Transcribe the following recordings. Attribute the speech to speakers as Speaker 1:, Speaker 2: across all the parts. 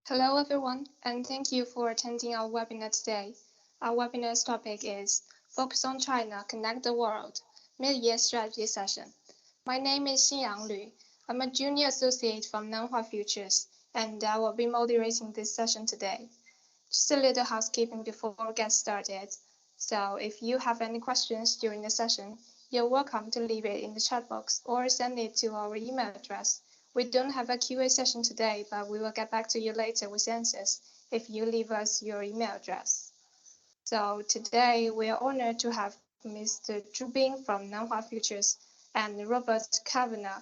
Speaker 1: Hello, everyone, and thank you for attending our webinar today. Our webinar's topic is Focus on China, Connect the World, Mid-Year Strategy Session. My name is Xinyang Lu. I'm a junior associate from Nanhua Futures, and I will be moderating this session today. Just a little housekeeping before we get started. So if you have any questions during the session, you're welcome to leave it in the chat box or send it to our email address. We don't have a Q&A session today, but we will get back to you later with answers if you leave us your email address. So today we are honored to have Mr. Zhu Bing from Nanhua Futures and Robert Kavanagh,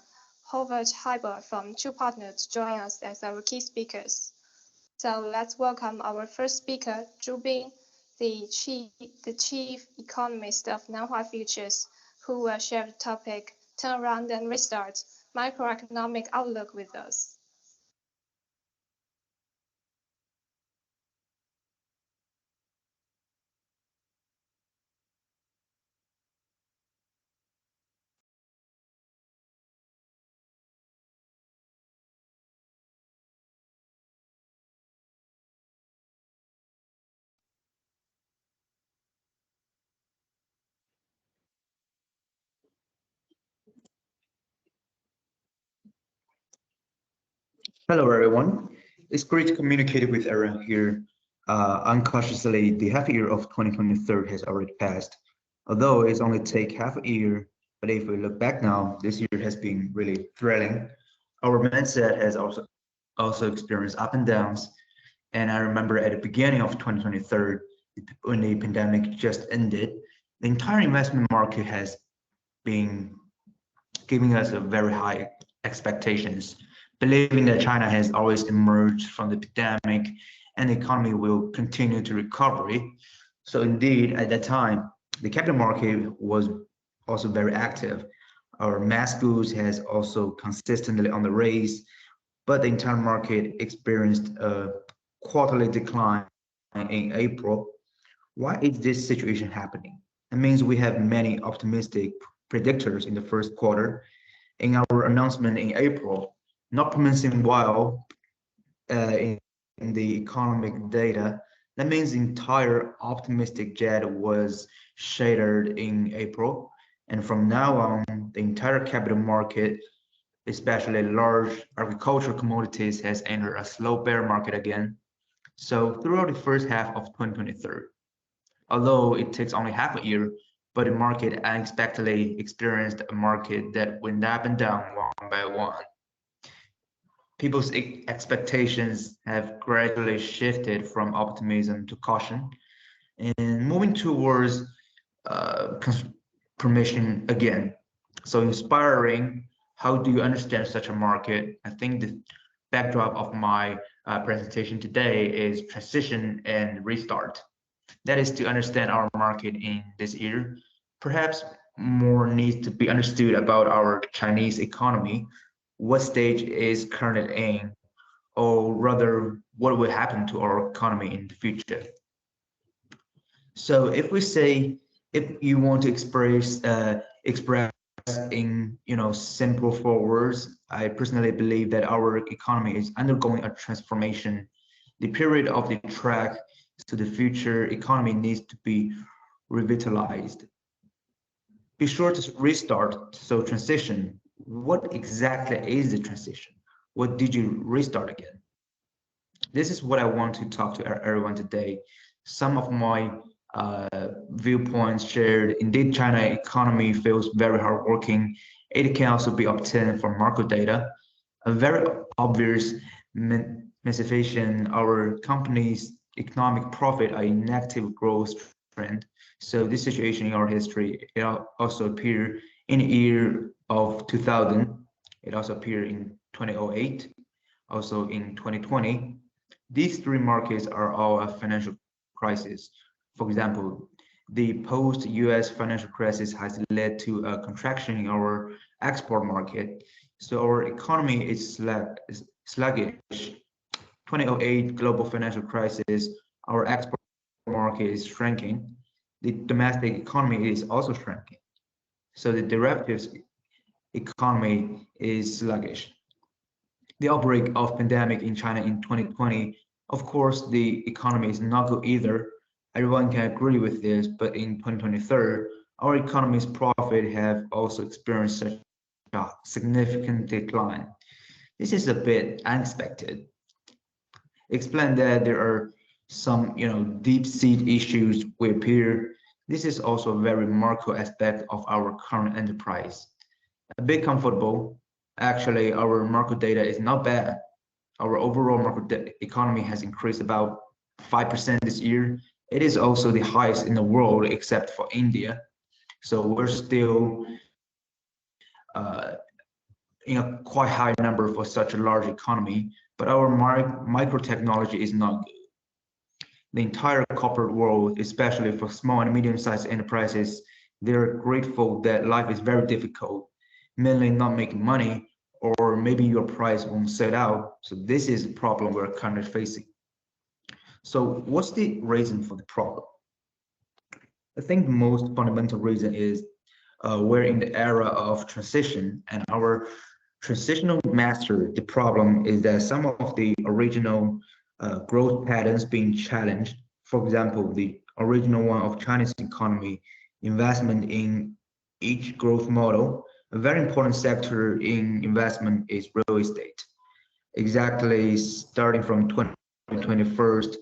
Speaker 1: Howard Hyber from True Partner to join us as our key speakers. So let's welcome our first speaker, Zhu Bing, the chief economist of Nanhua Futures, who will share the topic Turnaround and Restart, Macroeconomic Outlook with us.
Speaker 2: Hello, everyone. It's great to communicate with everyone here. Unconsciously, the half year of 2023 has already passed. Although it's only take half a year, but if we look back now, this year has been really thrilling. Our mindset has also experienced up and downs. And I remember at the beginning of 2023, when the pandemic just ended, the entire investment market has been giving us a very high expectations, believing that China has always emerged from the pandemic and the economy will continue to recovery. So indeed, at that time, the capital market was also very active. Our mass goods has also consistently on the raise, but the entire market experienced a quarterly decline in April. Why is this situation happening? It means we have many optimistic predictors in the first quarter. In our announcement in April, not promising well in the economic data, that means the entire optimistic jet was shattered in April. And from now on, the entire capital market, especially large agricultural commodities, has entered a slow bear market again. So throughout the first half of 2023, although it takes only half a year, but the market unexpectedly experienced a market that went up and down one by one. People's expectations have gradually shifted from optimism to caution and moving towards permission again. So inspiring, how do you understand such a market? I think the backdrop of my presentation today is transition and restart. That is to understand our market in this year. Perhaps more needs to be understood about our Chinese economy, what stage is currently in, or rather what will happen to our economy in the future. So if we say, if you want to express in simple four words, I personally believe that our economy is undergoing a transformation. The period of the track to the future economy needs to be revitalized. Be sure to restart, so transition. What exactly is the transition? What did you restart again? This is what I want to talk to everyone today. Some of my viewpoints shared. Indeed, China economy feels very hardworking. It can also be obtained from market data. A very obvious manifestation, our company's economic profit are in negative growth trend. So this situation in our history, it also appeared in the year of 2000. It also appeared in 2008, also in 2020. These three markets are all a financial crisis. For example, the post-US financial crisis has led to a contraction in our export market. So our economy is sluggish. 2008 global financial crisis, our export market is shrinking. The domestic economy is also shrinking. So the derivatives economy is sluggish. The outbreak of pandemic in China in 2020, of course, the economy is not good either. Everyone can agree with this, but in 2023, our economy's profit have also experienced such a significant decline. This is a bit unexpected. Explain that there are some, deep-seated issues we appear. This is also a very remarkable aspect of our current enterprise. A bit comfortable. Actually, our market data is not bad. Our overall market economy has increased about 5% this year. It is also the highest in the world except for India. So we're still in a quite high number for such a large economy, but our micro technology is not good. The entire corporate world, especially for small and medium-sized enterprises, they're grateful that life is very difficult, mainly not making money, or maybe your price won't sell out. So this is a problem we're currently facing. So what's the reason for the problem? I think the most fundamental reason is we're in the era of transition, and our transitional master, the problem is that some of the original growth patterns being challenged. For example, the original one of China's economy, investment in each growth model. A very important sector in investment is real estate. Exactly starting from 2021,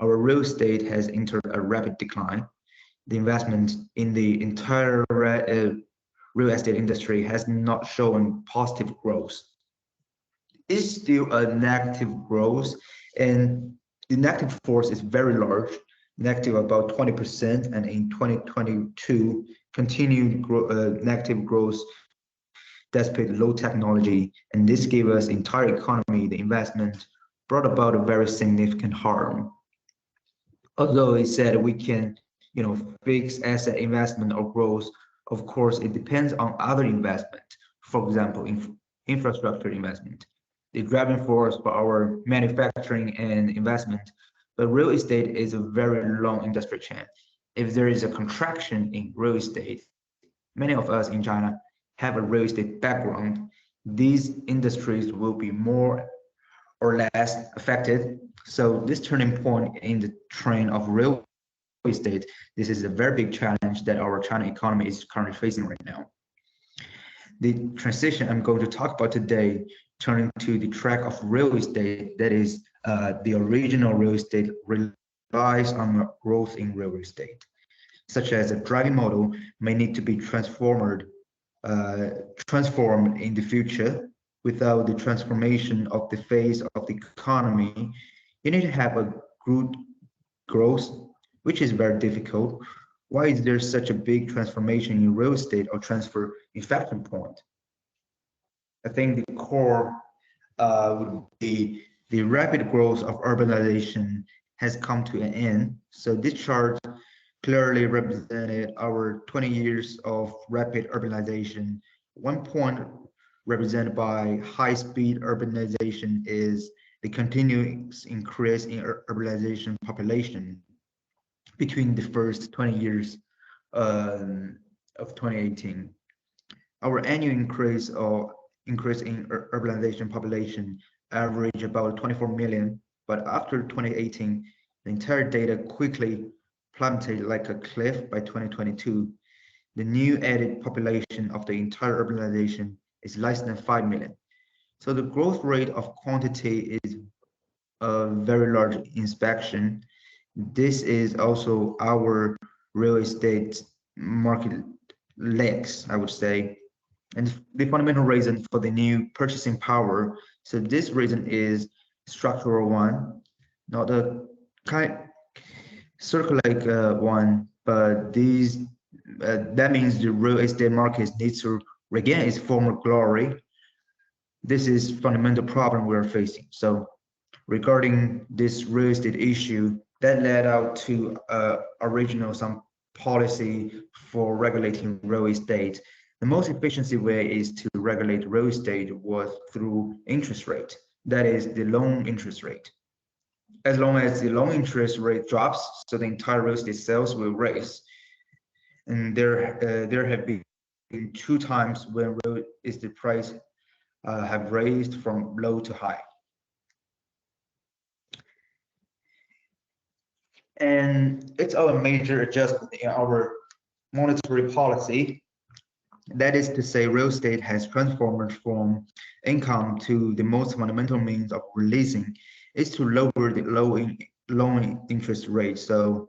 Speaker 2: our real estate has entered a rapid decline. The investment in the entire real estate industry has not shown positive growth. It's still a negative growth, and the negative force is very large, negative about 20%, and in 2022, continued negative growth despite low technology, and this gave us entire economy, the investment brought about a very significant harm. Although it said we can, fix asset investment or growth, of course, it depends on other investment. For example, infrastructure investment, the driving force for our manufacturing and investment. But real estate is a very long industry chain. If there is a contraction in real estate, many of us in China have a real estate background. These industries will be more or less affected. So this turning point in the trend of real estate, this is a very big challenge that our China economy is currently facing right now. The transition I'm going to talk about today, turning to the track of real estate, that is the original real estate relies on growth in real estate, such as a driving model may need to be transformed in the future. Without the transformation of the face of the economy, you need to have a good growth, which is very difficult. Why is there such a big transformation in real estate or transfer inflection point? I think the core would be the rapid growth of urbanization has come to an end. So this chart clearly represented our 20 years of rapid urbanization. One point represented by high-speed urbanization is the continuous increase in urbanization population between the first 20 years of 2018. Our annual increase in urbanization population average about 24 million, but after 2018, the entire data quickly plummeted like a cliff by 2022. The new added population of the entire urbanization is less than 5 million. So the growth rate of quantity is a very large inspection. This is also our real estate market legs, I would say. And the fundamental reason for the new purchasing power. So this reason is structural one, not a kind circular one, but these that means the real estate market needs to regain its former glory. This is fundamental problem we are facing. So regarding this real estate issue, that led out to original some policy for regulating real estate. The most efficiency way is to regulate real estate was through interest rate. That is the loan interest rate. As long as the loan interest rate drops, so the entire real estate sales will raise. And there have been 2 times when real estate price have raised from low to high. And it's a major adjustment in our monetary policy. That is to say, real estate has transformed from income to the most fundamental means of releasing is to lower the low interest rate. So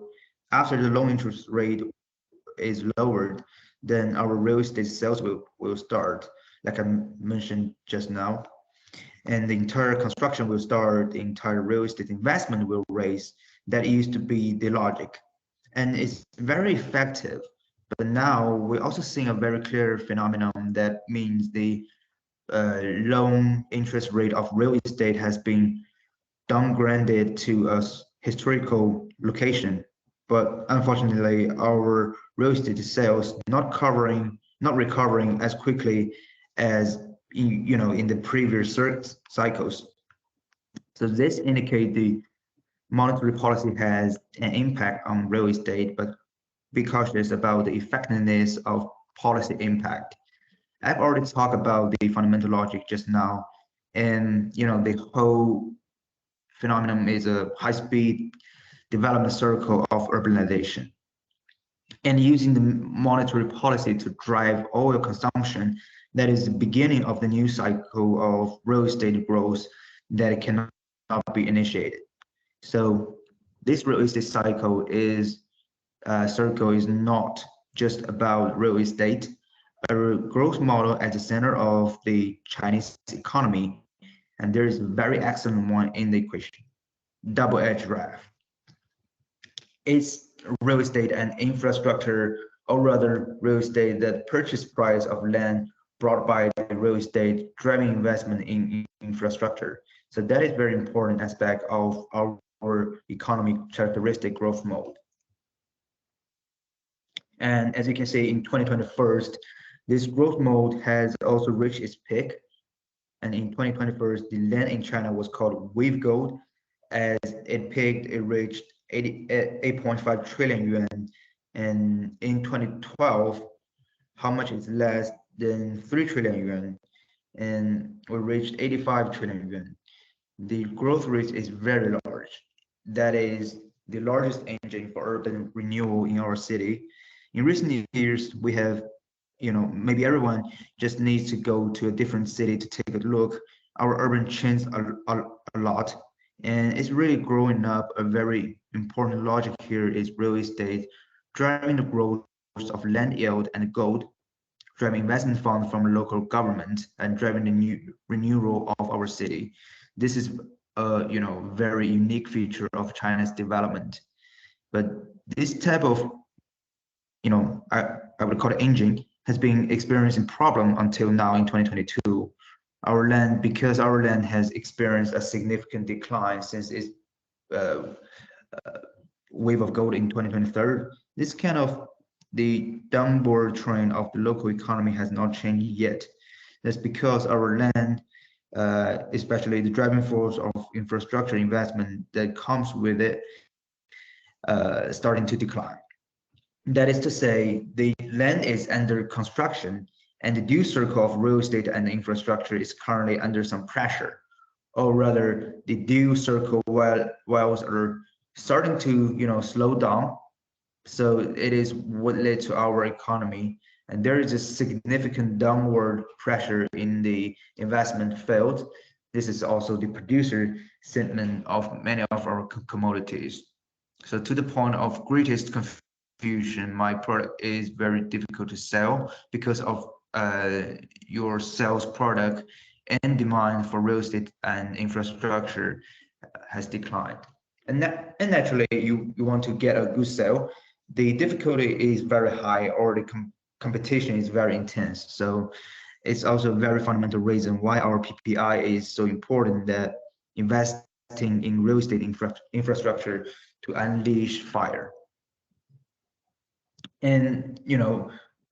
Speaker 2: after the low interest rate is lowered, then our real estate sales will start, like I mentioned just now. And the entire construction will start, the entire real estate investment will raise. That used to be the logic. And it's very effective. But now we're also seeing a very clear phenomenon that means the loan interest rate of real estate has been downgraded to a historical location. But unfortunately, our real estate sales not recovering as quickly as in the previous cycles. So this indicates the monetary policy has an impact on real estate, but be cautious about the effectiveness of policy impact. I've already talked about the fundamental logic just now, and the whole phenomenon is a high-speed development circle of urbanization. And using the monetary policy to drive oil consumption, that is the beginning of the new cycle of real estate growth that cannot be initiated. So this real estate circle is not just about real estate. A growth model at the center of the Chinese economy, and there is a very excellent one in the equation, double-edged graph. It's real estate and infrastructure, or rather real estate, that purchase price of land brought by the real estate driving investment in infrastructure. So that is very important aspect of our economic characteristic growth mode. And as you can see in 2021, this growth mode has also reached its peak. And in 2021, the land in China was called wave gold. As it peaked, it reached 8.5 trillion yuan. And in 2012, how much is less than 3 trillion yuan? And we reached 85 trillion yuan. The growth rate is very large. That is the largest engine for urban renewal in our city. In recent years, we have, maybe everyone just needs to go to a different city to take a look. Our urban changed a lot, and it's really growing up. A very important logic here is real estate driving the growth of land yield and gold, driving investment funds from local government, and driving the new renewal of our city. This is a very unique feature of China's development. But this type of I would call it engine has been experiencing problem until now in 2022. Because our land has experienced a significant decline since its wave of gold in 2023. This kind of the downward trend of the local economy has not changed yet. That's because our land, especially the driving force of infrastructure investment that comes with it, starting to decline. That is to say, the land is under construction and the due circle of real estate and infrastructure is currently under some pressure, or rather the due circle wells are starting to slow down. So it is what led to our economy, and there is a significant downward pressure in the investment field. This is also the producer sentiment of many of our commodities. So to the point of greatest confusion, my product is very difficult to sell because of your sales product and demand for real estate and infrastructure has declined. And naturally, you want to get a good sale. The difficulty is very high, or the competition is very intense. So it's also a very fundamental reason why our PPI is so important, that investing in real estate infrastructure to unleash fire. And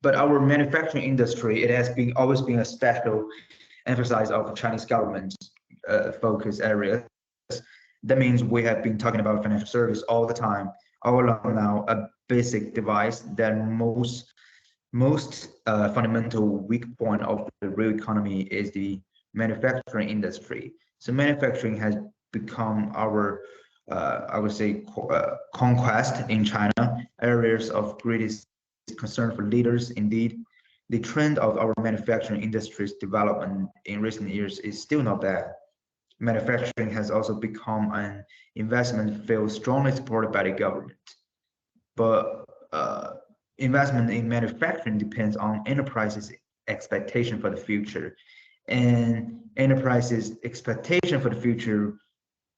Speaker 2: but our manufacturing industry, it has always been a special emphasis of Chinese government focus areas. That means we have been talking about financial service all the time, all along now. A basic device that most fundamental weak point of the real economy is the manufacturing industry. So manufacturing has become our, I would say, conquest in China, areas of greatest concern for leaders. Indeed, the trend of our manufacturing industry's development in recent years is still not bad. Manufacturing has also become an investment field strongly supported by the government. But investment in manufacturing depends on enterprises' expectation for the future, and enterprises' expectation for the future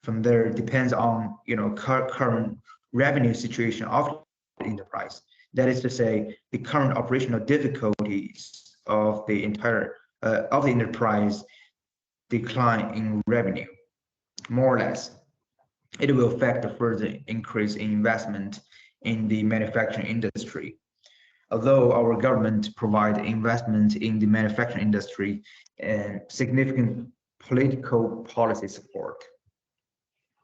Speaker 2: from there depends on current revenue situation of the enterprise. That is to say, the current operational difficulties of the entire of the enterprise decline in revenue, more or less. It will affect the further increase in investment in the manufacturing industry. Although our government provide investment in the manufacturing industry and significant political policy support.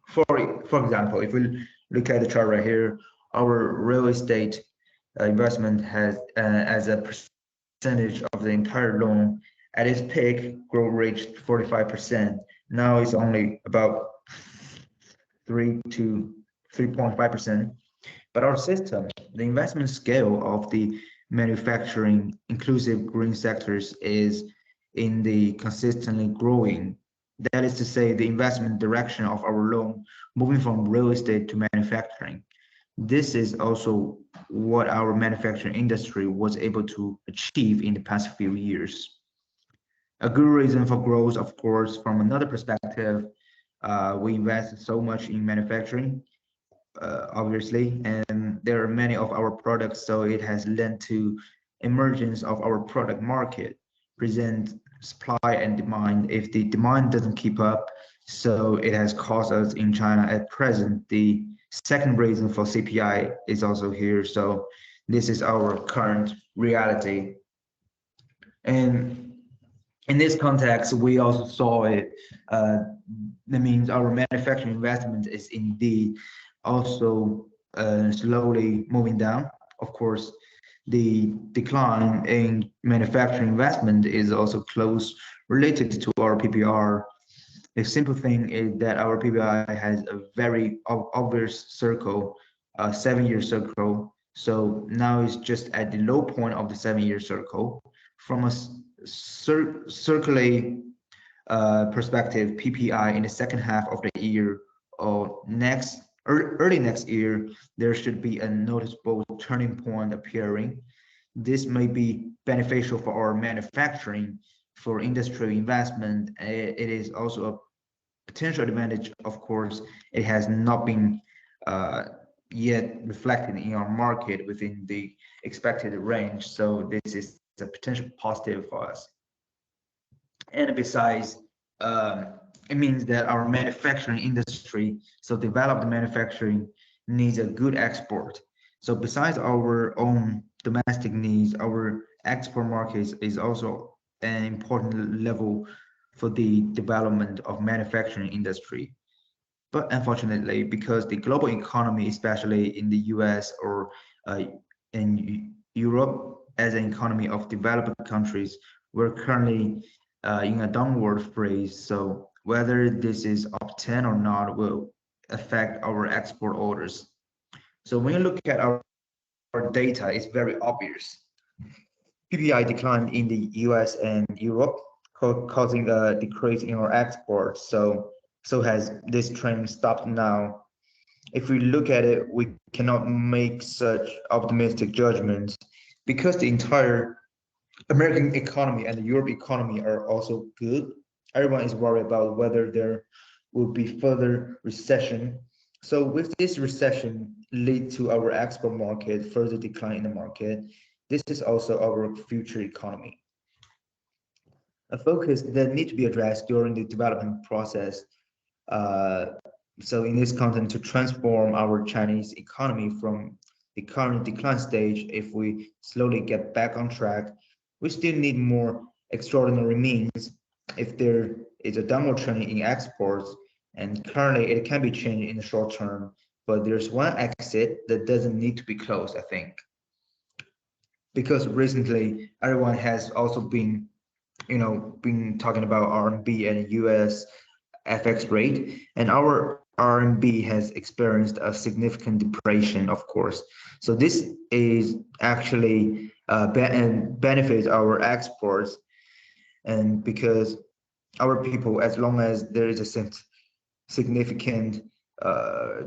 Speaker 2: For example, if we look at the chart right here, our real estate investment has as a percentage of the entire loan at its peak growth reached 45%. Now it's only about 3 to 3.5%. But our system, the investment scale of the manufacturing inclusive green sectors is in the consistently growing. That is to say, the investment direction of our loan moving from real estate to manufacturing. This is also what our manufacturing industry was able to achieve in the past few years. A good reason for growth, of course, from another perspective, we invest so much in manufacturing, obviously, and there are many of our products, so it has led to emergence of our product market, present supply and demand. If the demand doesn't keep up, so it has caused us in China at present. The second reason for CPI is also here. So this is our current reality. And in this context, we also saw it. That means our manufacturing investment is indeed also slowly moving down. Of course, the decline in manufacturing investment is also close related to our PPR. The simple thing is that our PPI has a very obvious circle, a 7-year circle. So now it's just at the low point of the 7-year circle. From a circularly perspective, PPI in the second half of the year or early next year, there should be a noticeable turning point appearing. This may be beneficial for our manufacturing, for industrial investment. It is also a potential advantage. Of course, it has not been yet reflected in our market within the expected range. So this is a potential positive for us. And besides, it means that our manufacturing industry, so developed manufacturing, needs a good export. So besides our own domestic needs, our export markets is also an important level for the development of manufacturing industry. But unfortunately, because the global economy, especially in the US or in Europe, as an economy of developed countries, we're currently in a downward phase. So whether this is up 10 or not will affect our export orders. So when you look at our data, it's very obvious. PPI declined in the US and Europe, causing a decrease in our exports. So has this trend stopped now? If we look at it, we cannot make such optimistic judgments because the entire American economy and the Europe economy are also good. Everyone is worried about whether there will be further recession. So with this recession lead to our export market further decline in the market, this is also our future economy. A focus that need to be addressed during the development process. So in this content, to transform our Chinese economy from the current decline stage, if we slowly get back on track, we still need more extraordinary means. If there is a downward trend in exports, and currently it can be changed in the short term, but there's one exit that doesn't need to be closed, I think. Because recently everyone has also been been talking about RMB and US FX rate, and our RMB has experienced a significant depression, of course. So this is actually benefits our exports, and because our people, as long as there is a significant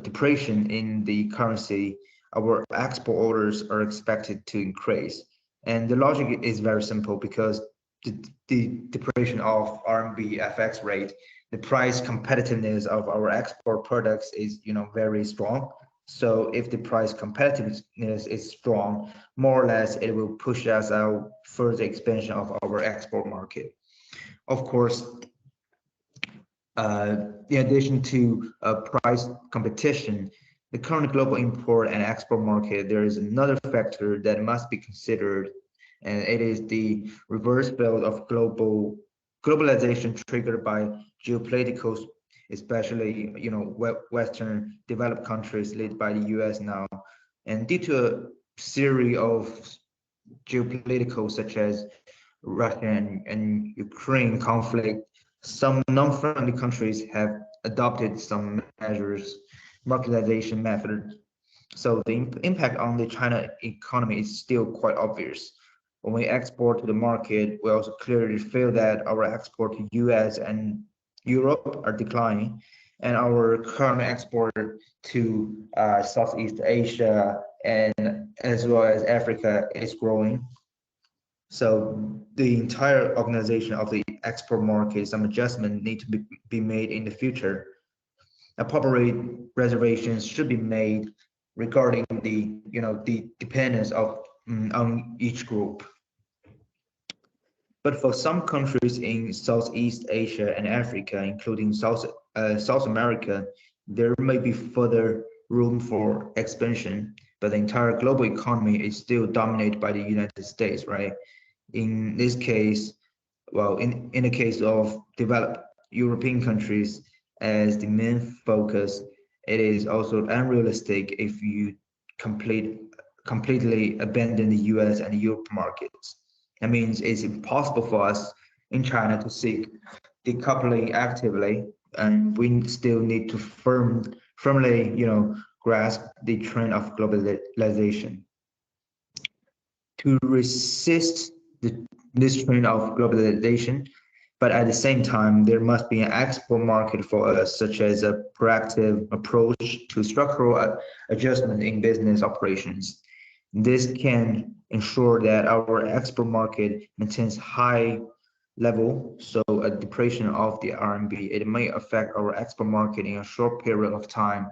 Speaker 2: depression in the currency, our export orders are expected to increase. And the logic is very simple because the depression of RMB FX rate, the price competitiveness of our export products is, very strong. So if the price competitiveness is strong, more or less it will push us out further expansion of our export market. Of course, in addition to price competition, the current global import and export market, there is another factor that must be considered, and it is the reverse build of globalization triggered by geopolitical, especially Western developed countries led by the U.S. now, and due to a series of geopolitical such as Russia and Ukraine conflict, some non-friendly countries have adopted some measures, marketization methods. So the impact on the China economy is still quite obvious. When we export to the market, we also clearly feel that our export to US and Europe are declining, and our current export to Southeast Asia and as well as Africa is growing. So the entire organization of the export market, some adjustment need to be made in the future. Appropriate reservations should be made regarding the dependence of on each group. But for some countries in Southeast Asia and Africa, including South America, there may be further room for expansion, but the entire global economy is still dominated by the United States, right? In this case, well, in the case of developed European countries as the main focus, it is also unrealistic if you completely abandon the US and Europe markets. That means it's impossible for us in China to seek decoupling actively, and we still need to firmly, grasp the trend of globalization. To resist this trend of globalization, but at the same time, there must be an export market for us, such as a proactive approach to structural adjustment in business operations. This can ensure that our export market maintains high level, so a depression of the RMB, it may affect our export market in a short period of time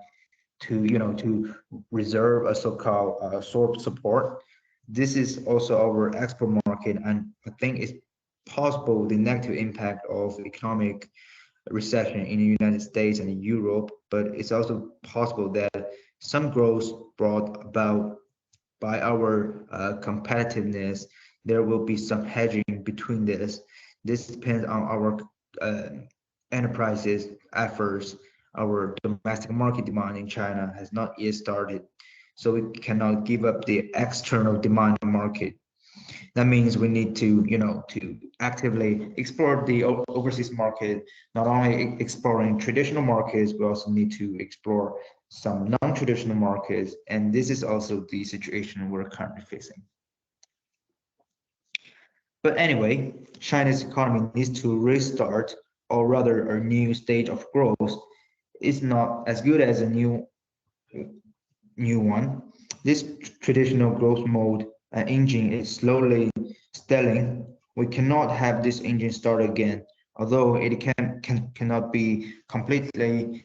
Speaker 2: to reserve a so-called sort support. This is also our export market, and I think it's possible the negative impact of economic recession in the United States and in Europe, but it's also possible that some growth brought about by our competitiveness, there will be some hedging between this. This depends on our enterprises' efforts. Our domestic market demand in China has not yet started, so we cannot give up the external demand market. That means we need to actively explore the overseas market, not only exploring traditional markets, we also need to explore some non-traditional markets, and this is also the situation we're currently facing. But anyway, China's economy needs to restart, or rather a new stage of growth. It's not as good as a new one. This traditional growth mode engine is slowly stalling. We cannot have this engine start again, although it cannot be completely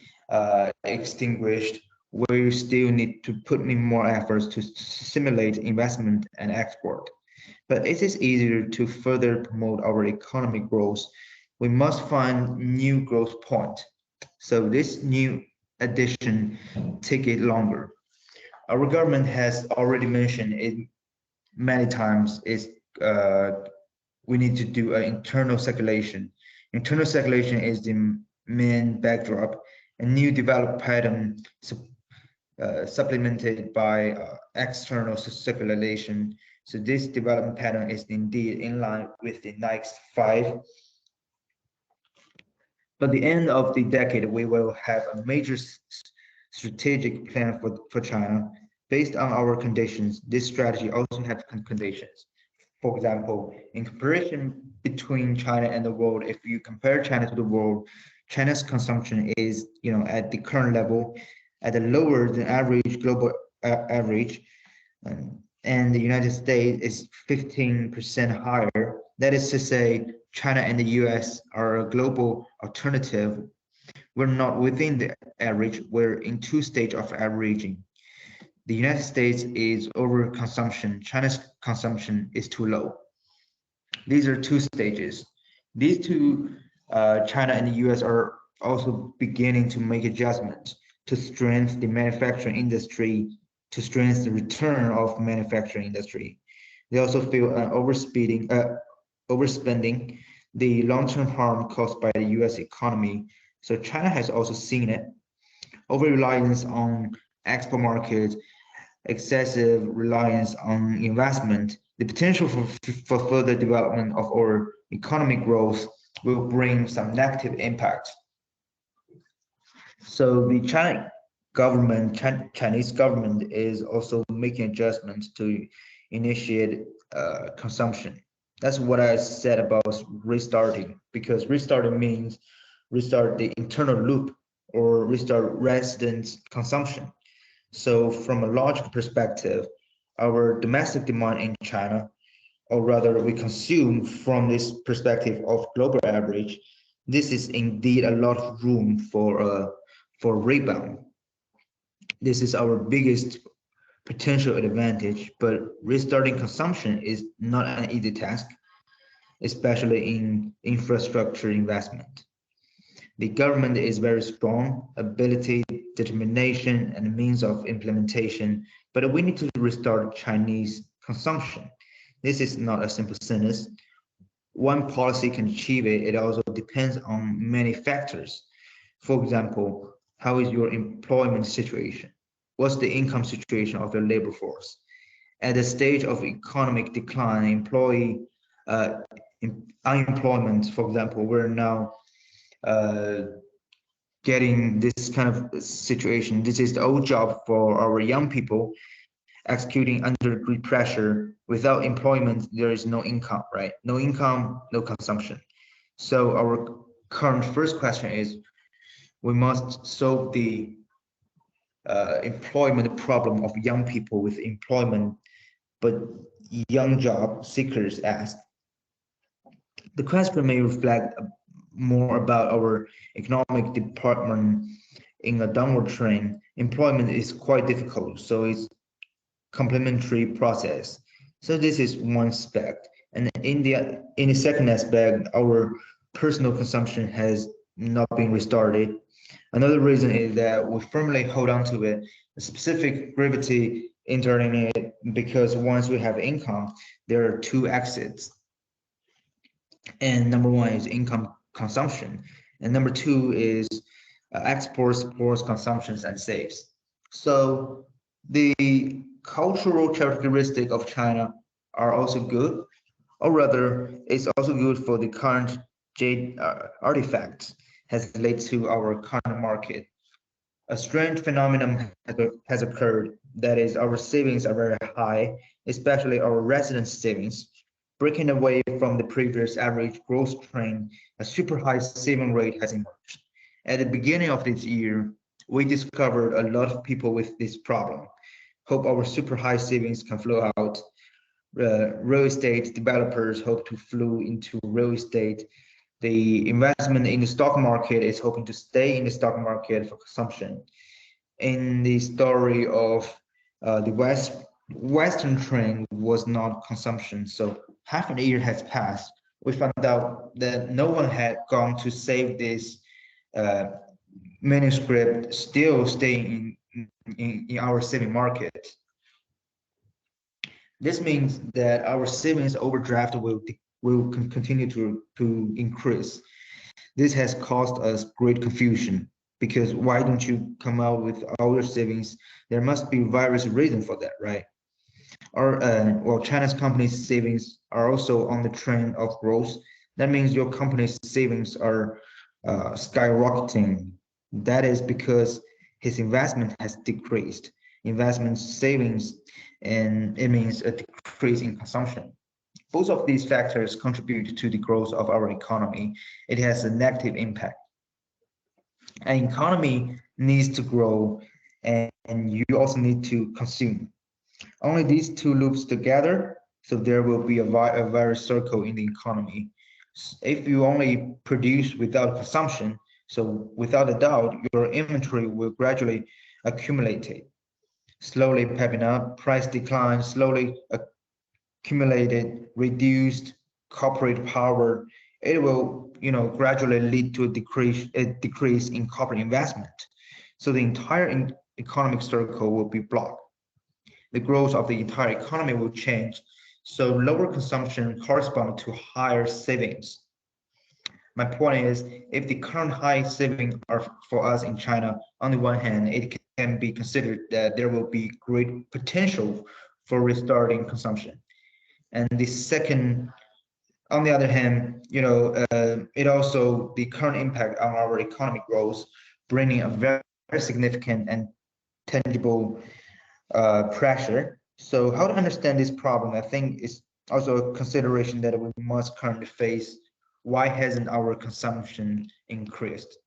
Speaker 2: extinguished. We still need to put in more efforts to stimulate investment and export. But it is easier to further promote our economic growth. We must find new growth point. So this new addition take it longer. Our government has already mentioned it many times, is we need to do an internal circulation. Internal circulation is the main backdrop. A new developed pattern supplemented by external circulation. So this development pattern is indeed in line with the next 5. By the end of the decade, we will have a major strategic plan for China. Based on our conditions, this strategy also has conditions. For example, in comparison between China and the world, if you compare China to the world, China's consumption is, at the current level, at a lower than average global average, and the United States is 15% higher. That is to say, China and the US are a global alternative. We're not within the average, we're in two stages of averaging. The United States is overconsumption, China's consumption is too low. These are two stages. These two, China and the US, are also beginning to make adjustments to strengthen the manufacturing industry, to strengthen the return of manufacturing industry. They also feel overspending, the long-term harm caused by the US economy. So China has also seen it. Over-reliance on export markets, excessive reliance on investment, the potential for further development of our economic growth will bring some negative impact. So the Chinese government is also making adjustments to initiate consumption. That's what I said about restarting, because restarting means restart the internal loop or restart resident consumption. So from a logical perspective, our domestic demand in China, or rather we consume from this perspective of global average, this is indeed a lot of room for rebound. This is our biggest potential advantage, but restarting consumption is not an easy task, especially in infrastructure investment. The government is very strong, ability, determination, and means of implementation, but we need to restart Chinese consumption. This is not a simple sentence. One policy can achieve it, it also depends on many factors. For example, how is your employment situation? What's the income situation of your labor force? At the stage of economic decline, unemployment, for example, we're now getting this kind of situation. This is the old job for our young people executing under great pressure. Without employment, there is no income, right? No income, no consumption. So our current first question is, we must solve the employment problem of young people with employment, but young job seekers ask. The question may reflect more about our economic department in a downward trend. Employment is quite difficult, so it's complementary process. So this is one aspect. And in the second aspect, our personal consumption has not been restarted. Another reason is that we firmly hold on to it, a specific gravity entering it, because once we have income, there are two exits. And number one is income consumption, and number two is exports, supports consumptions and saves. So the cultural characteristic of China are also good, or rather, it's also good for the current jade artifacts has led to our current market. A strange phenomenon has occurred, that is, our savings are very high, especially our resident savings. Breaking away from the previous average growth trend, a super high saving rate has emerged. At the beginning of this year, we discovered a lot of people with this problem. Hope our super high savings can flow out. Real estate developers hope to flow into real estate. The investment in the stock market is hoping to stay in the stock market for consumption. In the story of the Western trend was not consumption. So half a year has passed. We found out that no one had gone to save this manuscript, still staying in our saving market. This means that our savings overdraft will continue to increase. This has caused us great confusion, because why don't you come out with all your savings? There must be various reasons for that, right? China's company's savings are also on the trend of growth. That means your company's savings are skyrocketing. That is because his investment has decreased. Investment savings, and it means a decrease in consumption. Both of these factors contribute to the growth of our economy. It has a negative impact. An economy needs to grow, and you also need to consume. Only these two loops together, so there will be a virus circle in the economy. If you only produce without consumption, so without a doubt, your inventory will gradually accumulate, slowly picking up, price decline, slowly accumulated, reduced corporate power. It will, gradually lead to a decrease in corporate investment. So the entire economic circle will be blocked. The growth of the entire economy will change. So lower consumption corresponds to higher savings. My point is, if the current high savings are for us in China, on the one hand, it can be considered that there will be great potential for restarting consumption. And the second, on the other hand, it also the current impact on our economic growth, bringing a very, very significant and tangible pressure. So how to understand this problem, I think, is also a consideration that we must currently face. Why hasn't our consumption increased?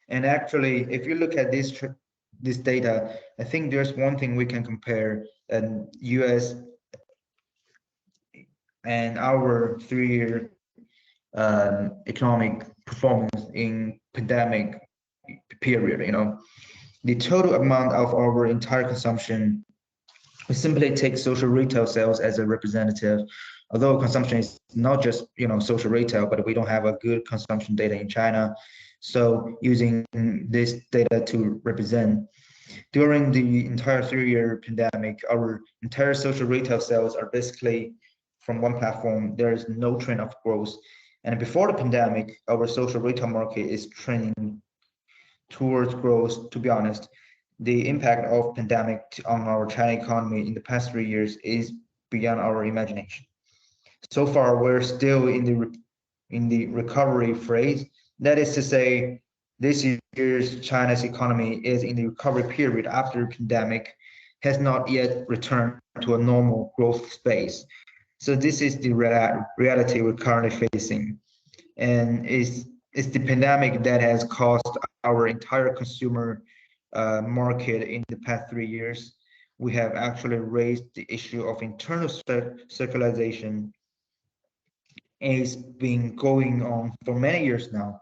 Speaker 2: And actually, if you look at this data, I think there's one thing we can compare US and our 3-year economic performance in pandemic period. The total amount of our entire consumption, we simply take social retail sales as a representative. Although consumption is not just social retail, but we don't have a good consumption data in China. So using this data to represent, during the entire 3-year pandemic, our entire social retail sales are basically from one platform. There is no trend of growth. And before the pandemic, our social retail market is trending towards growth. To be honest, the impact of pandemic on our China economy in the past 3 years is beyond our imagination. So far, we're still in the recovery phase. That is to say, this year's China's economy is in the recovery period after the pandemic, has not yet returned to a normal growth space. So this is the reality we're currently facing, and it's the pandemic that has caused our entire consumer market in the past 3 years. We have actually raised the issue of internal circularization. It's been going on for many years now.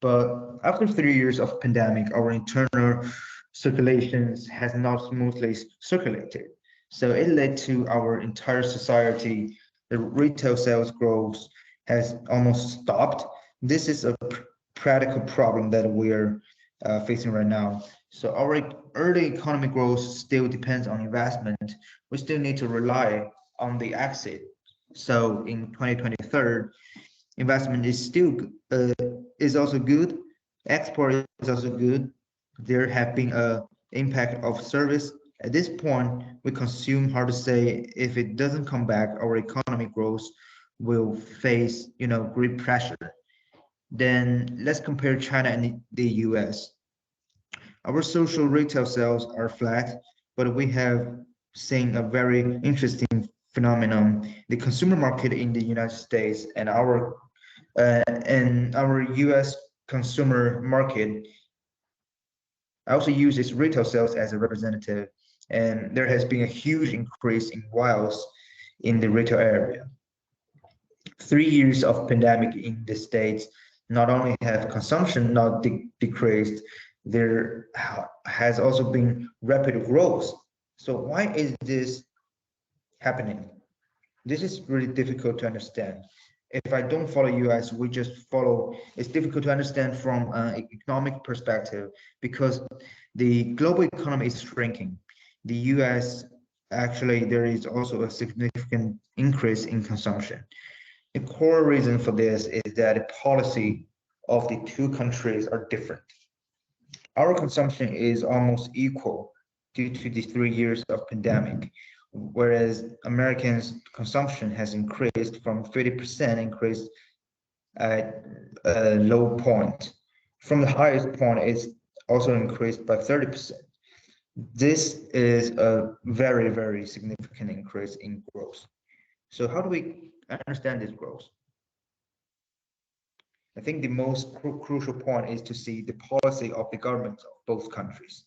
Speaker 2: But after 3 years of pandemic, our internal circulations has not smoothly circulated. So it led to our entire society, the retail sales growth has almost stopped. This is a practical problem that we're facing right now. So our early economic growth still depends on investment. We still need to rely on the exit. So in 2023, investment is still is also good. Export is also good. There have been a impact of service. At this point, we consume, hard to say, if it doesn't come back, our economic growth will face, great pressure. Then let's compare China and the US. Our social retail sales are flat, but we have seen a very interesting phenomenon. The consumer market in the United States and our US consumer market also uses retail sales as a representative, and there has been a huge increase in wealth in the retail area. 3 years of pandemic in the States not only have consumption not decreased, there has also been rapid growth. So why is this happening? This is really difficult to understand. If I don't follow US, we just follow, it's difficult to understand from an economic perspective because the global economy is shrinking. The US, actually, there is also a significant increase in consumption. The core reason for this is that the policy of the two countries are different. Our consumption is almost equal due to the 3 years of pandemic, whereas Americans' consumption has increased from 50% increase at a low point. From the highest point, it's also increased by 30%. This is a very, very significant increase in growth. So how do we understand this growth? I think the most crucial point is to see the policy of the governments of both countries.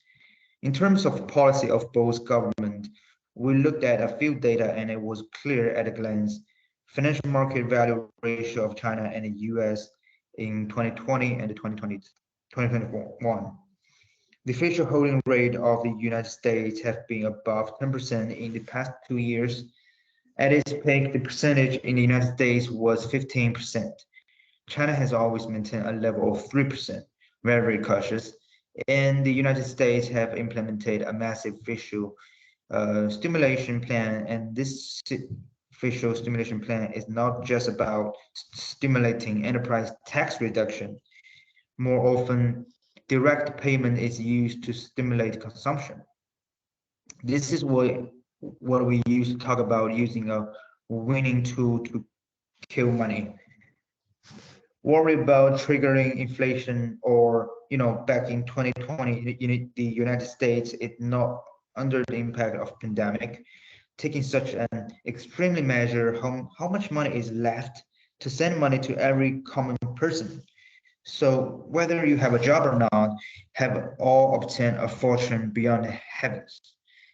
Speaker 2: In terms of policy of both government, we looked at a few data and it was clear at a glance. Financial market value ratio of China and the US in 2020 and 2021. The official holding rate of the United States have been above 10% in the past 2 years. At its peak, the percentage in the United States was 15%. China has always maintained a level of 3%, very, very cautious. And the United States have implemented a massive fiscal stimulation plan. And this fiscal stimulation plan is not just about stimulating enterprise tax reduction. More often, direct payment is used to stimulate consumption. This is what we used to talk about using a winning tool to kill money. Worry about triggering inflation, or back in 2020 the United States is not under the impact of pandemic. Taking such an extremely measure, how much money is left to send money to every common person. So whether you have a job or not, have all obtained a fortune beyond the heavens.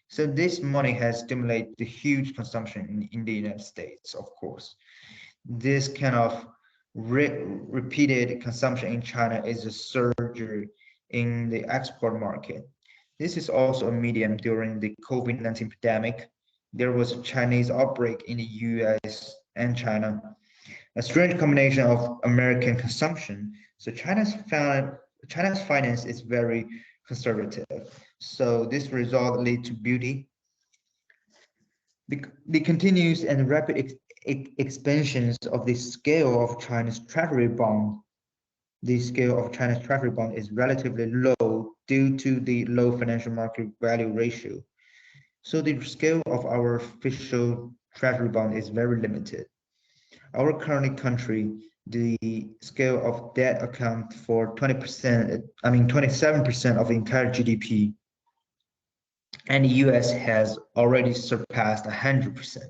Speaker 2: So this money has stimulated the huge consumption in the United States, of course. This kind of repeated consumption in China is a surge in the export market. This is also a medium during the COVID-19 pandemic. There was a Chinese outbreak in the US and China, a strange combination of American consumption. So China's finance is very conservative. So this result lead to beauty. The continuous and rapid expansions of the scale of China's treasury bond. The scale of China's treasury bond is relatively low due to the low financial market value ratio. So the scale of our official treasury bond is very limited. Our current country, the scale of debt account for 27% of the entire GDP. And the US has already surpassed 100%.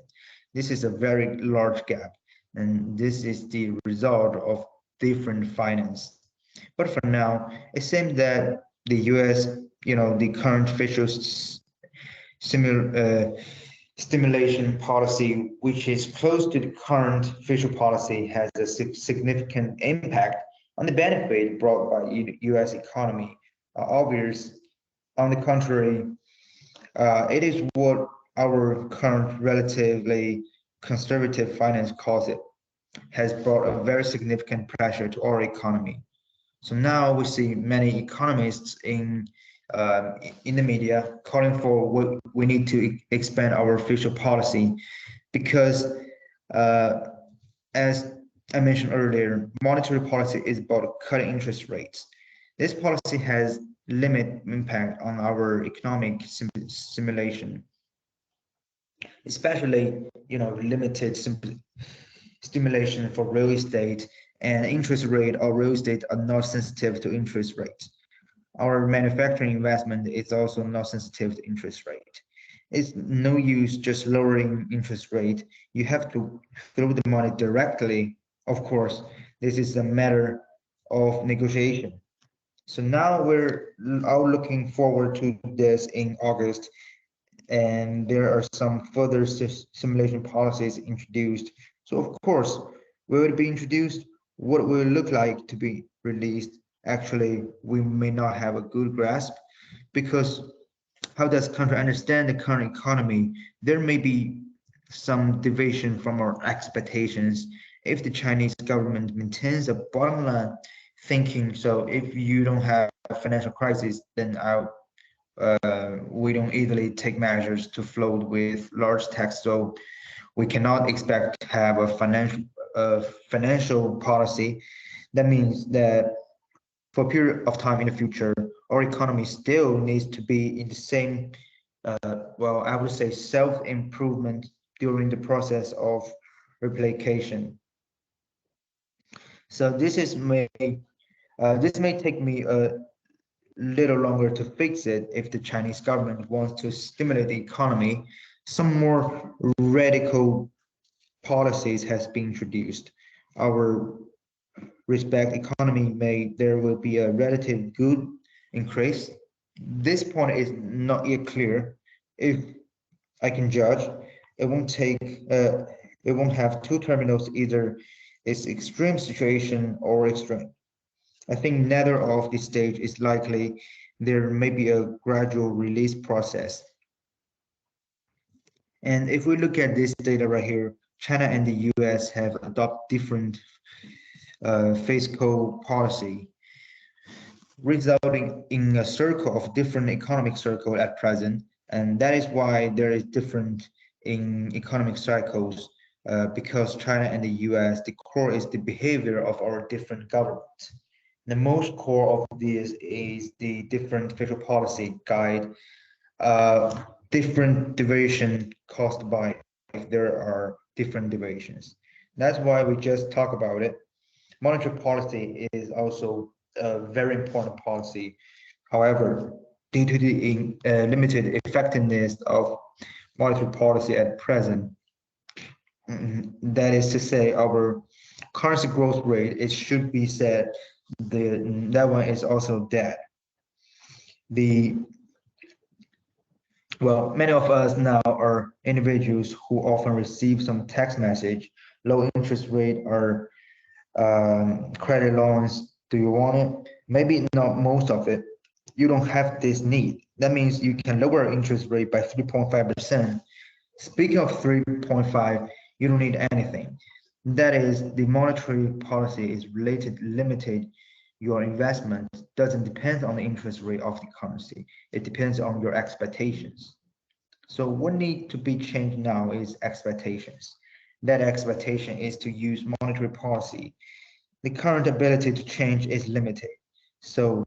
Speaker 2: This is a very large gap, and this is the result of different finance. But for now, it seems that the US, the current official stimulation policy, which is close to the current official policy, has a significant impact on the benefit brought by the US economy. Obvious, on the contrary, it is what our current relatively conservative finance policy has brought a very significant pressure to our economy. So now we see many economists in the media calling for what we need to expand our official policy, because as I mentioned earlier, monetary policy is about cutting interest rates. This policy has limited impact on our economic simulation, especially limited stimulation for real estate, and interest rate or real estate are not sensitive to interest rates. Our manufacturing investment is also not sensitive to interest rate. It's no use just lowering interest rate. You have to throw the money directly. Of course, this is a matter of negotiation. So now we're all looking forward to this in August, and there are some further simulation policies introduced. So of course, will it be introduced? What will it look like to be released? Actually, we may not have a good grasp, because how does country understand the current economy? There may be some deviation from our expectations if the Chinese government maintains a bottom line thinking. So if you don't have a financial crisis, then we don't easily take measures to float with large tax. So we cannot expect to have a financial policy. That means that for a period of time in the future, our economy still needs to be in the same well, I would say self-improvement during the process of replication. So this may take me a little longer to fix it if the Chinese government wants to stimulate the economy. Some more radical policies has been introduced. Our respect economy there will be a relative good increase. This point is not yet clear. If I can judge, it won't take it won't have two terminals, either it's extreme situation or extreme. I think neither of the stage is likely. There may be a gradual release process. And if we look at this data right here, China and the US have adopted different fiscal policy, resulting in a circle of different economic circle at present. And that is why there is different in economic cycles, because China and the US, the core is the behavior of our different governments. The most core of this is the different fiscal policy guide, different deviation caused by there are different deviations. That's why we just talk about it. Monetary policy is also a very important policy. However, due to the limited effectiveness of monetary policy at present, that is to say, our currency growth rate, it should be said that one is also dead. The Well, many of us now are individuals who often receive some text message, low interest rate or credit loans. Do you want it? Maybe not most of it. You don't have this need. That means you can lower interest rate by 3.5%. Speaking of 3.5, you don't need anything. That is, the monetary policy is limited. Your investment doesn't depend on the interest rate of the currency. It depends on your expectations. So what needs to be changed now is expectations. That expectation is to use monetary policy. The current ability to change is limited. So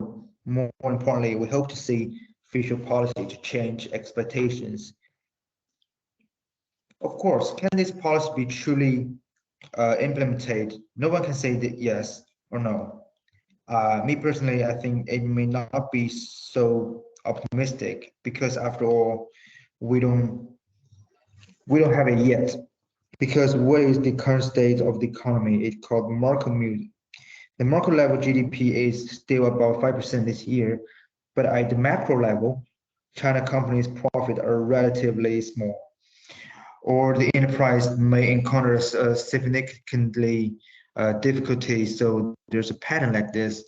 Speaker 2: more importantly, we hope to see fiscal policy to change expectations. Of course, can this policy be truly implemented? No one can say that yes or no. Me personally, I think it may not be so optimistic because after all, we don't we don't have it yet. Because what is the current state of the economy? It's called market mood. The market level GDP is still about 5% this year, but at the macro level, China companies' profit are relatively small, or the enterprise may encounter a significantly difficulty. So there's a pattern like this.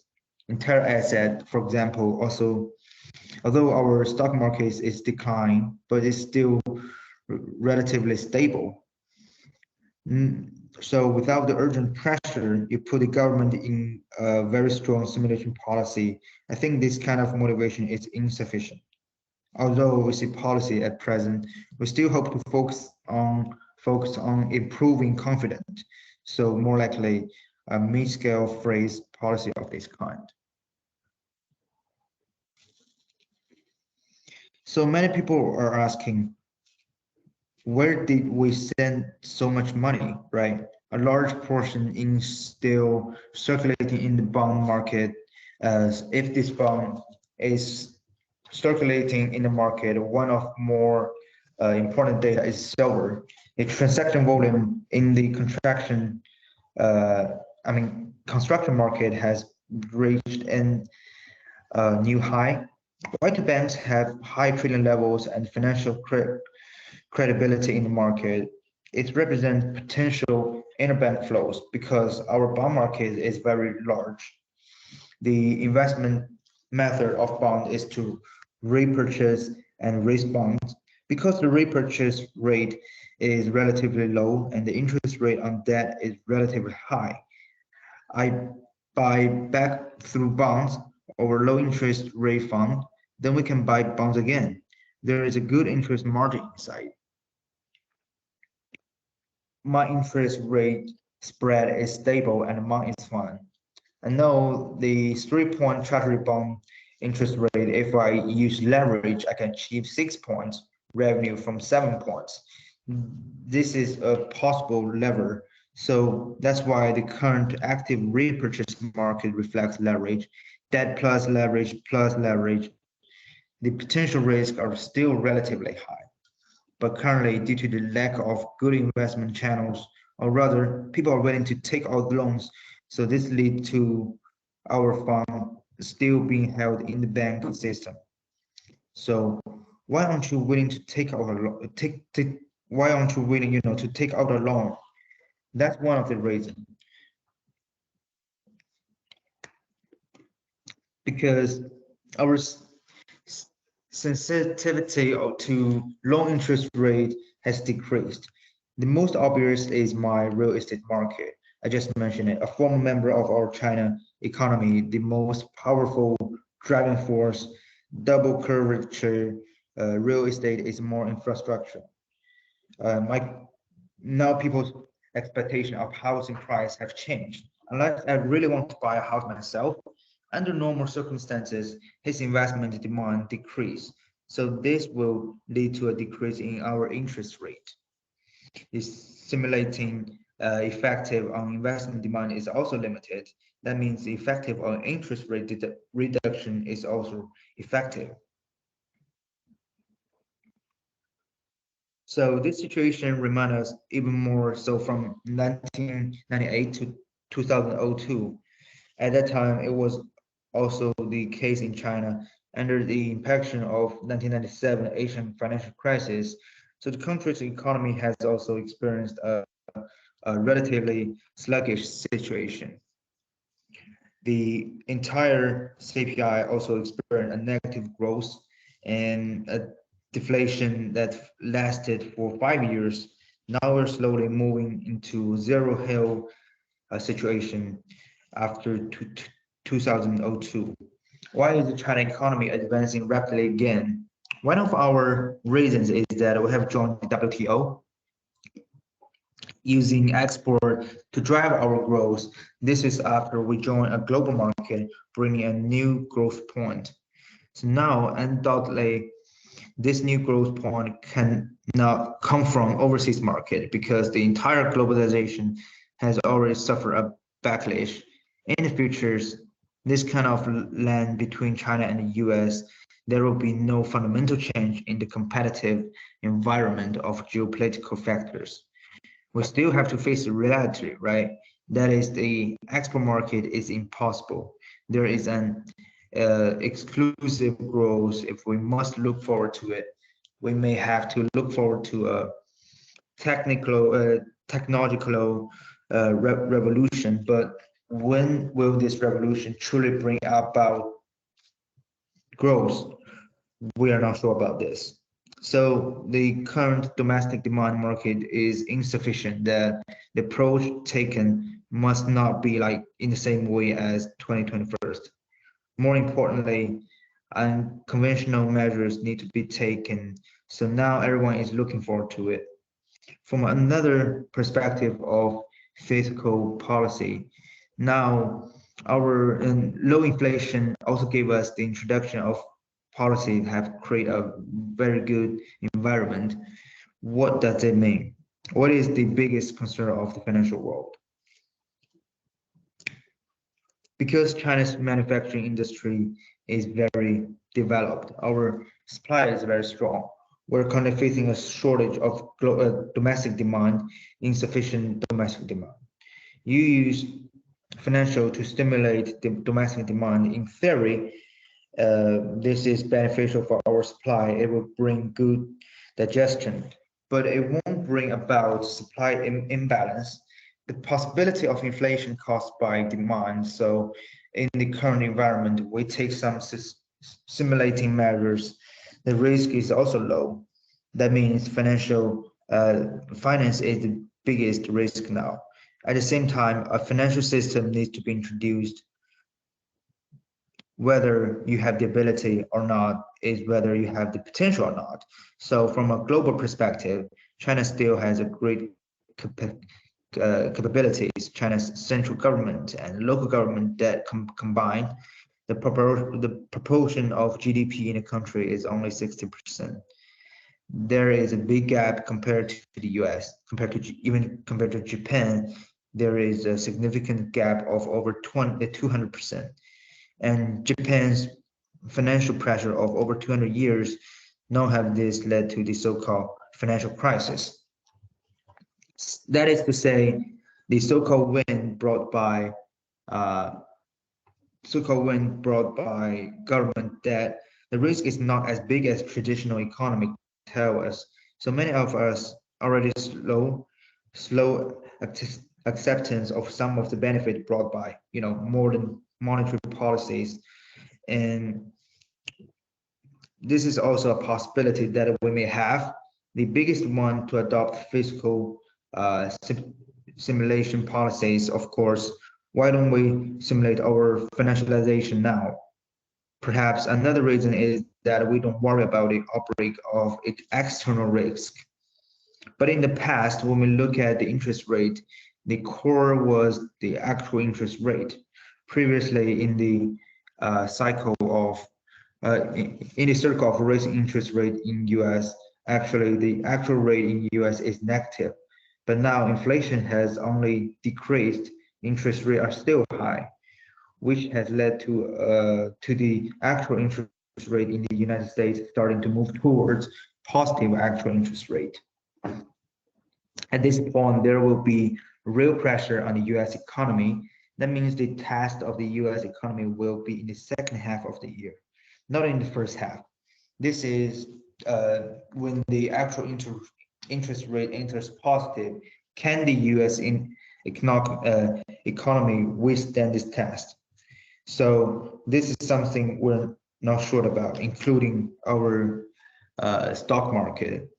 Speaker 2: Entire asset, for example, also, although our stock market is declining, but it's still relatively stable. So without the urgent pressure, you put the government in a very strong stimulation policy. I think this kind of motivation is insufficient. Although we see policy at present, we still hope to focus on improving confidence. So more likely a mid-scale phrase policy of this kind. So many people are asking, where did we send so much money, right? A large portion is still circulating in the bond market, as if this bond is circulating in the market, one of more important data is silver. The transaction volume in the construction market has reached a new high. Why do banks have high trading levels and financial credibility in the market? It represents potential interbank flows because our bond market is very large. The investment method of bond is to repurchase and raise bonds. Because the repurchase rate is relatively low and the interest rate on debt is relatively high, I buy back through bonds or low interest rate fund, then we can buy bonds again. There is a good interest margin inside. My interest rate spread is stable and mine is fine. I know the 3-point treasury bond interest rate. If I use leverage, I can achieve 6 points revenue from 7 points. This is a possible lever. So that's why the current active repurchase market reflects leverage. Debt plus leverage, the potential risks are still relatively high. But currently, due to the lack of good investment channels, or rather, people are willing to take out loans. So this leads to our fund still being held in the banking system. So why aren't you willing to take out a loan? Why aren't you willing, to take out a loan? That's one of the reasons. Because our sensitivity to low interest rate has decreased. The most obvious is my real estate market. I just mentioned it, a former member of our China economy, the most powerful driving force, double curvature, real estate is more infrastructure. My Now people's expectation of housing price have changed. Unless I really want to buy a house myself, under normal circumstances, his investment demand decrease. So this will lead to a decrease in our interest rate. Is simulating effective on investment demand is also limited. That means the effective on interest rate reduction is also effective. So this situation reminds us even more so from 1998 to 2002. At that time, it was also the case in China under the impact of 1997 Asian financial crisis. So the country's economy has also experienced a relatively sluggish situation. The entire CPI also experienced a negative growth and a deflation that lasted for 5 years. Now we're slowly moving into zero hill situation after 2002. Why is the China economy advancing rapidly again? One of our reasons is that we have joined the WTO, using export to drive our growth. This is after we join a global market, bringing a new growth point. So now, undoubtedly, this new growth point can now come from overseas market because the entire globalization has already suffered a backlash. In the futures, this kind of land between China and the US, there will be no fundamental change in the competitive environment of geopolitical factors. We still have to face the reality, right? That is, the export market is impossible. There is an exclusive growth. If we must look forward to it, we may have to look forward to a technological revolution. But when will this revolution truly bring about growth? We are not sure about this. So the current domestic demand market is insufficient. That the approach taken must not be like in the same way as 2021. More importantly, unconventional measures need to be taken. So now everyone is looking forward to it. From another perspective of fiscal policy, now our low inflation also gave us the introduction of policy have created a very good environment. What does it mean? What is the biggest concern of the financial world? Because China's manufacturing industry is very developed, our supply is very strong. We're currently facing a shortage of domestic demand, insufficient domestic demand. You use financial to stimulate the domestic demand. In theory, this is beneficial for our supply. It will bring good digestion, but it won't bring about supply imbalance. The possibility of inflation caused by demand. So in the current environment, we take some simulating measures. The risk is also low. That means finance is the biggest risk now. At the same time, a financial system needs to be introduced. Whether you have the ability or not is whether you have the potential or not. So from a global perspective, China still has a great capabilities. China's central government and local government that combined, the proportion of GDP in a country is only 60%. There is a big gap compared to the US, even compared to Japan. There is a significant gap of over 200%. And Japan's financial pressure of over 200 years now have this led to the so-called financial crisis. That is to say, the so-called wind brought by government debt, the risk is not as big as traditional economic tell us. So many of us already slow acceptance of some of the benefit brought by modern monetary policies, and this is also a possibility that we may have. The biggest one to adopt fiscal simulation policies, of course. Why don't we simulate our financialization now? Perhaps another reason is that we don't worry about the outbreak of external risk. But in the past, when we look at the interest rate, the core was the actual interest rate. Previously, in the cycle of in the circle of raising interest rate in US, actually the actual rate in US is negative. But now inflation has only decreased, interest rates are still high, which has led to the actual interest rate in the United States starting to move towards positive actual interest rate. At this point, there will be real pressure on the US economy. That means the test of the US economy will be in the second half of the year, not in the first half. This is when the actual interest rate enters positive. Can the US economy withstand this test? So this is something we're not sure about, including our stock market.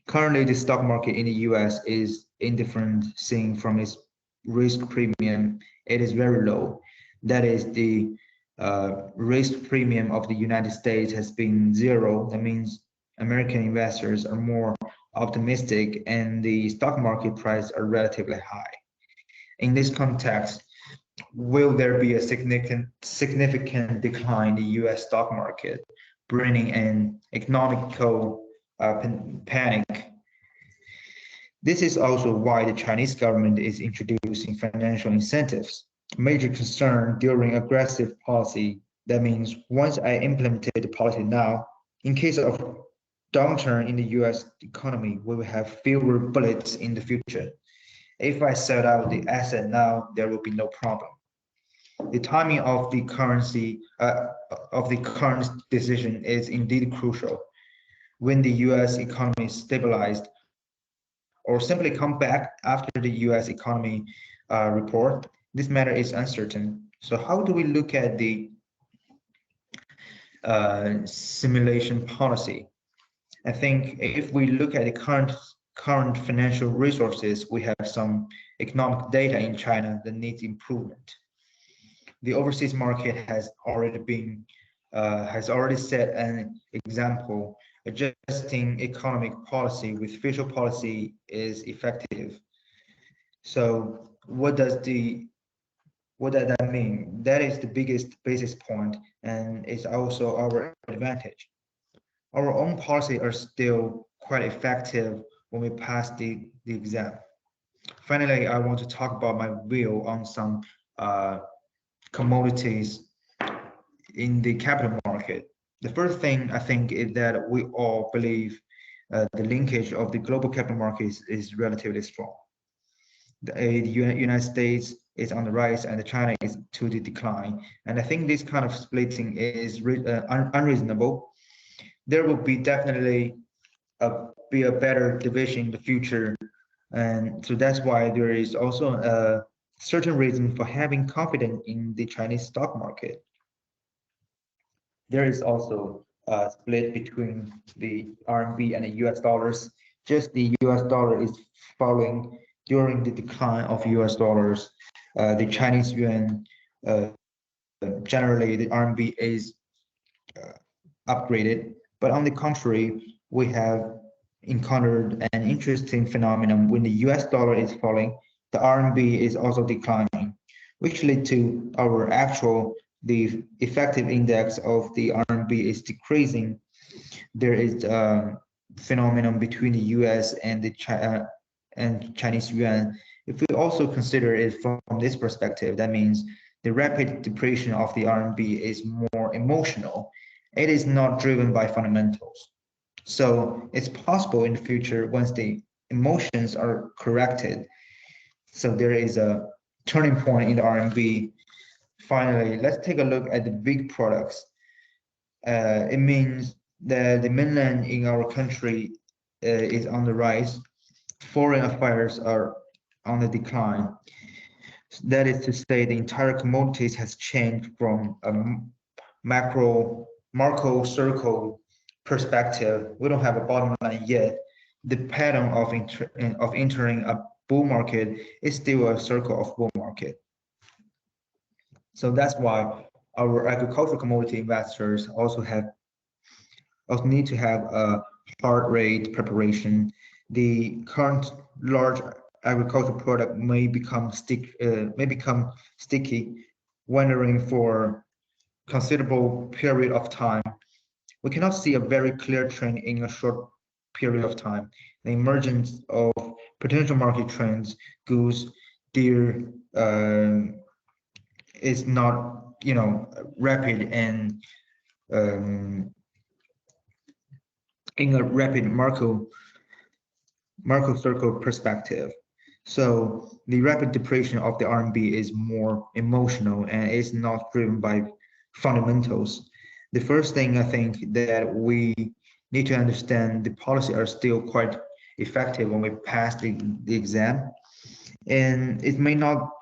Speaker 2: Currently, the stock market in the US is indifferent, seeing from its risk premium. It is very low. That is, the risk premium of the United States has been zero. That means American investors are more optimistic and the stock market price are relatively high. In this context, will there be a significant decline in the US stock market, bringing an economical panic? This is also why the Chinese government is introducing financial incentives. Major concern during aggressive policy. That means once I implemented the policy now, in case of downturn in the US economy, we will have fewer bullets in the future. If I sell out the asset now, there will be no problem. The timing of the current decision is indeed crucial. When the US economy is stabilized, or simply come back after the US economy report, this matter is uncertain. So how do we look at the simulation policy? I think if we look at the current financial resources, we have some economic data in China that needs improvement. The overseas market has already set an example. Adjusting economic policy with fiscal policy is effective. So what does that mean? That is the biggest basis point, and it's also our advantage. Our own policy are still quite effective when we pass the exam. Finally, I want to talk about my view on some commodities in the capital market. The first thing I think is that we all believe the linkage of the global capital markets is relatively strong. The United States is on the rise and China is to the decline. And I think this kind of splitting is unreasonable. There will be definitely be a better division in the future. And so that's why there is also a certain reason for having confidence in the Chinese stock market. There is also a split between the RMB and the US dollars. Just the US dollar is falling during the decline of US dollars. The Chinese yuan, generally the RMB is upgraded. But on the contrary, we have encountered an interesting phenomenon. When the US dollar is falling, the RMB is also declining, which led to our actual the effective index of the RMB is decreasing, there is a phenomenon between the US and the and Chinese yuan. If we also consider it from this perspective, that means the rapid depreciation of the RMB is more emotional. It is not driven by fundamentals. So it's possible in the future, once the emotions are corrected, so there is a turning point in the RMB. Finally, let's take a look at the big products. It means that the mainland in our country is on the rise. Foreign affairs are on the decline. That is to say, the entire commodities has changed from a macro circle perspective. We don't have a bottom line yet. The pattern of entering a bull market is still a circle of bull market. So that's why our agricultural commodity investors also need to have a hard rate preparation. The current large agricultural product may become sticky, wandering for considerable period of time. We cannot see a very clear trend in a short period of time. The emergence of potential market trends, goods, deer, is not, rapid and in a rapid Marco circle perspective. So the rapid depreciation of the RMB is more emotional and is not driven by fundamentals. The first thing I think that we need to understand, the policy are still quite effective when we pass the exam, and it may not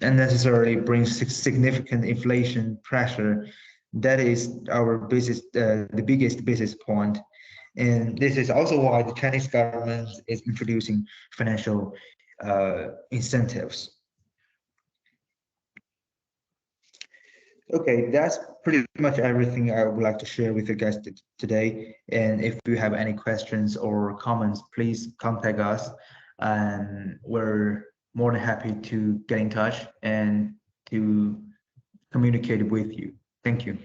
Speaker 2: unnecessarily bring significant inflation pressure. That is our the biggest business point. And this is also why the Chinese government is introducing financial incentives. Okay, that's pretty much everything I would like to share with you guys today. And if you have any questions or comments, please contact us. And we're more than happy to get in touch and to communicate with you. Thank you.